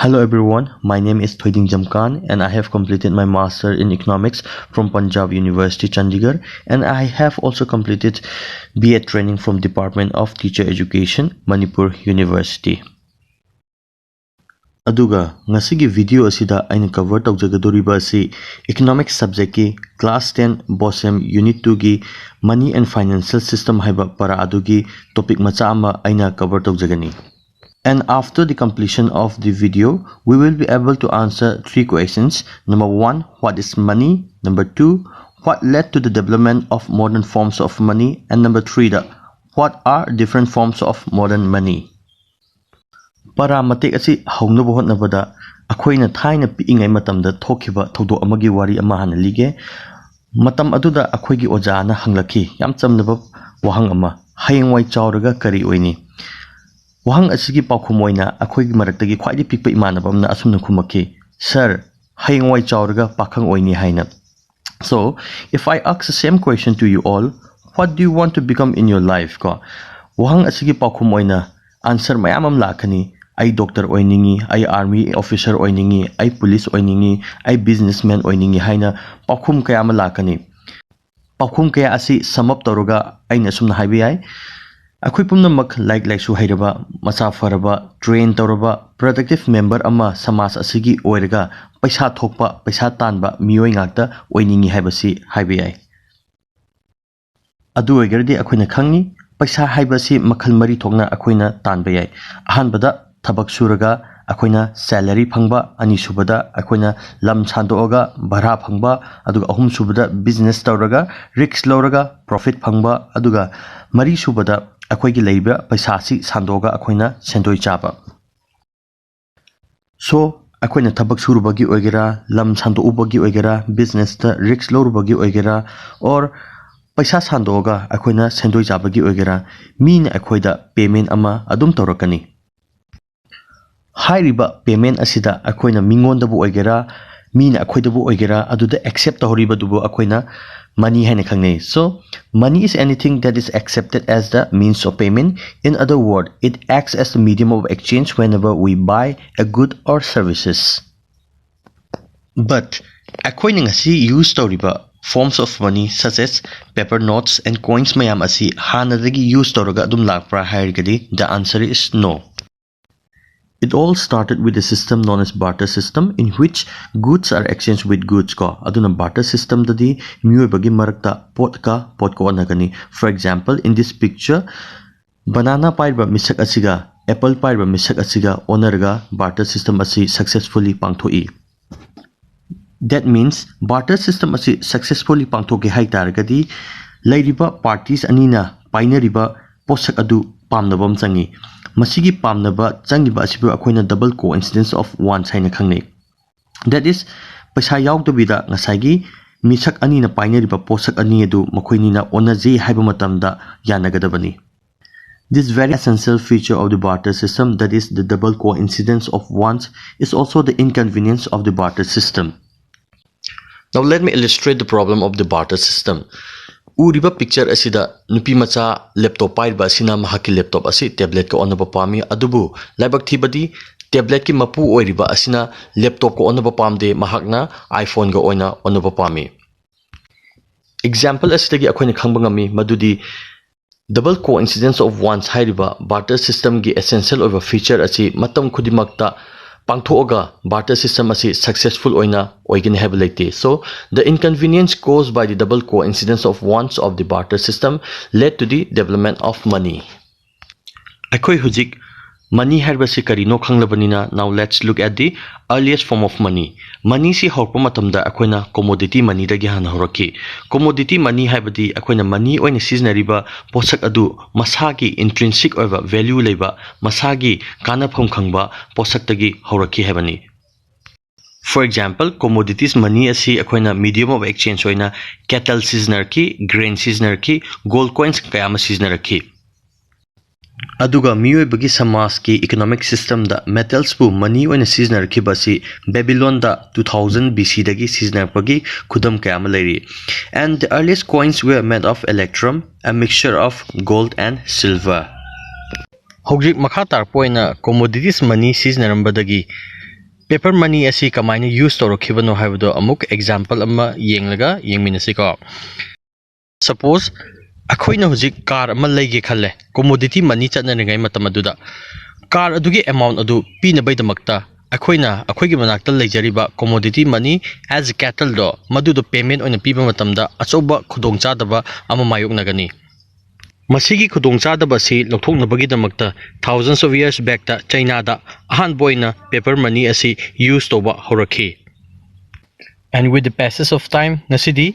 Hello everyone, my name is Thoidingjam Kan and I have completed my Master in Economics from Punjab University, Chandigarh, and I have also completed BA training from Department of Teacher Education, Manipur University. Aduga, ngasigi video asida aina cover tawjagadoriba asi Economics subject ki Class 10 BOSEM Unit 2 gi Money and Financial System haiba para adugi topic macha ama aina cover tawjagani. And after the completion of the video, we will be able to answer 3 questions. Number 1, what is money? Number 2, what led to the development of modern forms of money? And number 3, what are different forms of modern money? Para matik asi hauna bohot na bada, akoy na thai na piingay matamda thokiba thodo amagi wari ama hanalige. Matam aduda akoy gi oja na hanglaki, yam chamnaba wahang ama, hayangway chawraga kari oini. Wahang asigi paukumoyna akoy maraktagi khwaidi pikpa imanabamna asumna khumaki, Sir, hayangway chawraga pakhang oini haina. So, if I ask the same question to you all, what do you want to become in your life? Ko wahang asigi paukumoyna answer mayamam lakani, ay doctor oiningi, ay army officer oiningi, ay police oiningi, ay businessman oiningi haina paukum kaya malakani. Paukum kaya asi sum up tawraga ayna asumna haibiyay. Akoy pumnamak like su hairaba, masa faraba, train tawraba, productive member ama samas asigi oiraga, paisa thokpa, paisa tanba, miyoy ngakta oiningi haibasi haibiyay. Adu oigardi akoyna khangni, paisa haibasi makhal mari thokna akoyna tanbayay. Ahanbada thabak suraga akoyna salary phangba, ani subada akoyna lam sandoga bhara phangba, aduga ahum subada business tawraga, risk lawraga profit phangba, aduga mari subada akoy gi leiba paisa si sandoga akoyna sendoi chaba. So akoyna thabak surubagi oigera, lam sando ubagi oigera, business ta risk lawrubagi oigera, or paisa sandoga akoyna sendoi chabagi oigera, min akoyda payment ama adum tawrakani. Hairiba payment asida akoyna mingondabu oigera, min akoydabu oigera, aduda accept tahoriba dubu akoyna money haina khangnei. So money is anything that is accepted as the means of payment. In other words, it acts as the medium of exchange whenever we buy a good or services. But akoy ngasi use tawriba forms of money such as paper notes and coins mayam asi hanadagi use tawraga adum lakpra hairgadi, the answer is no. It all started with a system known as barter system, in which goods are exchanged with goods ko. Aduna barter system dadi miyoy bagi marakta pot ko anagani. For example, in this picture, banana paiba misak asiga, apple paiba misak asiga onarga barter system asi successfully pangthoi. That means barter system asi successfully pangthoke hai targadi lairiba parties anina painariba posak adu pamnabam changi. Masigi pamnaba changiba asibu akoyna double coincidence of one haina khangnei. That is, paisa yaugdabida ngasagi misak ani na painariba posak ani adu makoynina onaje haiba matamda yanagadabani. This very essential feature of the barter system, that is the double coincidence of ones, is also the inconvenience of the barter system. Now let me illustrate the problem of the barter system. Uriba picture asida nupi macha laptop paiba asina mahaki laptop asi tablet ko onaba pami adubu laibak thibadi tablet ki mapu oiriba asina laptop ko onaba pamde mahakna iPhone go oina onaba pami. Example asidagi akoina khangbangami madudi double coincidence of ones hairiba barter system gi essential over feature asi matam khudimakta pangthoga barter system asi successful oina oigin have laite. So the inconvenience caused by the double coincidence of ones of the barter system led to the development of money. Akoy hujik money harbasi karino khanglabanina. Now let's look at the earliest form of money. Money si horpa matamda akoyna commodity money dagi hana horaki. Commodity money haibadi akoyna money oina siznariba posak adu masagi intrinsic over value leba masagi kanapham khangba posak tagi horaki haibani. For example, commodities money asi akoyna medium of exchange oina cattle siznarki, grain siznarki, gold coins kayama siznarki. Aduga miyoy bagi samas ki economic system da metals bu money oina siznarki basi Babylon da 2000 BC dagi siznarpagi khudam kayama lairi. And the earliest coins were made of electrum, a mixture of gold and silver. Hojik makha tarpoina commodities money siznarambadagi paper money asi kamaina use torokibano haibado amuk example ama yenglaga yengminasi ko suppose akhoina hujik car ama leige khalle commodity money chatnaringai matamaduda car adugi amount adu pinabai damakta akhoigi manakta leijariba commodity money as cattle do madudo payment oina piba matamda achoba khudongchadaba ama mayoknagani masigi khudongchadaba si lokthoknabagi damakta thousands of years back ta China da ahan boina paper money asi use toba horakhi and with the passage of time nasidi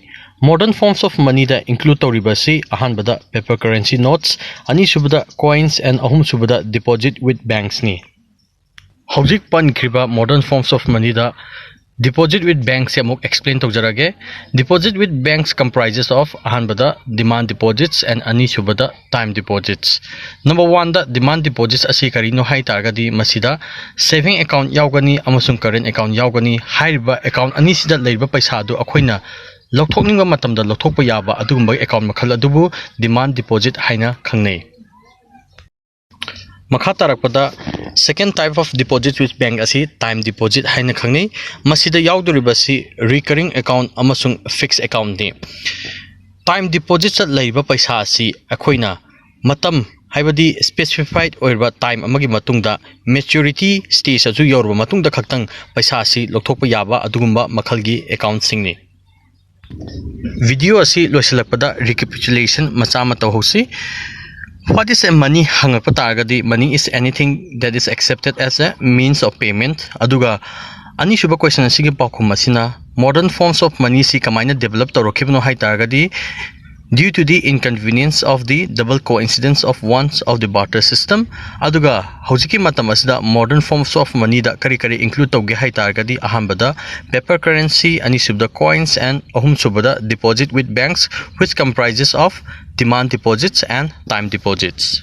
modern forms of money da include toribasi ahan bada paper currency notes ani subada coins and ahum subada deposit with banks ni Hojik pan kriba modern forms of money da deposit with banks yamuk explain tokjarage deposit with banks comprises of ahanbada demand deposits and ani subada time deposits number 1 da demand deposits asi karino hai targadi masida saving account yaugani amasung current account yaugani haiba account ani sida leiba paisa du akhoina lokthokningba matamda lokthokpa yaba adugumba account makhal adubu demand deposit haina khangnei makha tarakpada second type of deposit with bank asi time deposit haina khangnei masida yauduribasi recurring account amasung fixed account ni time deposit chat leiba paisa asi akhoina matam haibadi specified oirba time amagi matungda maturity stage aju yorba matungda khaktang paisa asi lokthokpa yaba adugumba makhalgi account singni video asi loisalakpada recapitulation macha mata hosi What is a money? Money is anything that is accepted as a means of payment. Aduga ani shuba question asigi pakhum masina modern forms of money si kamaina develop torokibno hai targadi due to the inconvenience of the double coincidence of ones of the barter system. Aduga hojiki matam asida modern forms of money da kari include toge hai targadi ahambada paper currency ani subda coins and ahum subada deposit with banks which comprises of demand deposits and time deposits.